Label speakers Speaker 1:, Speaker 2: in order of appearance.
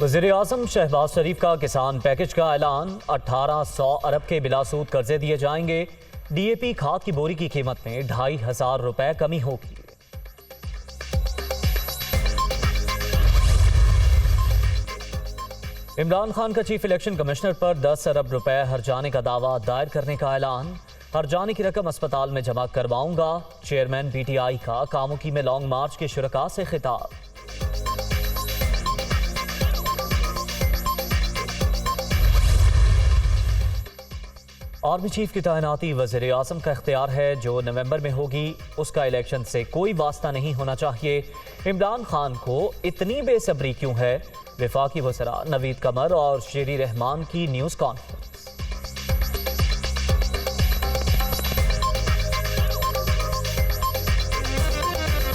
Speaker 1: वज़ीर-ए-आज़म शहबाज शरीफ का किसान पैकेज का ऐलान। 1800 अरब के बिलासूद कर्जे दिए जाएंगे। डीएपी खाद की बोरी की कीमत में 2500 रुपए कमी होगी। इमरान खान का चीफ इलेक्शन कमिश्नर पर 10 अरब रुपए हर्जाने का दावा दायर करने का ऐलान। हर्जाने की रकम अस्पताल में जमा करवाऊंगा। चेयरमैन पीटीआई का कामुकी में लॉन्ग मार्च के शुरका से खिताब। आर्मी चीफ की तैनाती वज़ीर-ए-आज़म का इख्तियार है, जो नवंबर में होगी। उसका इलेक्शन से कोई वास्ता नहीं होना चाहिए। इमरान खान को इतनी बेसब्री क्यों है? वफाकी वज़रा नवीद कमर और शेरी रहमान की न्यूज़ कॉन्फ्रेंस।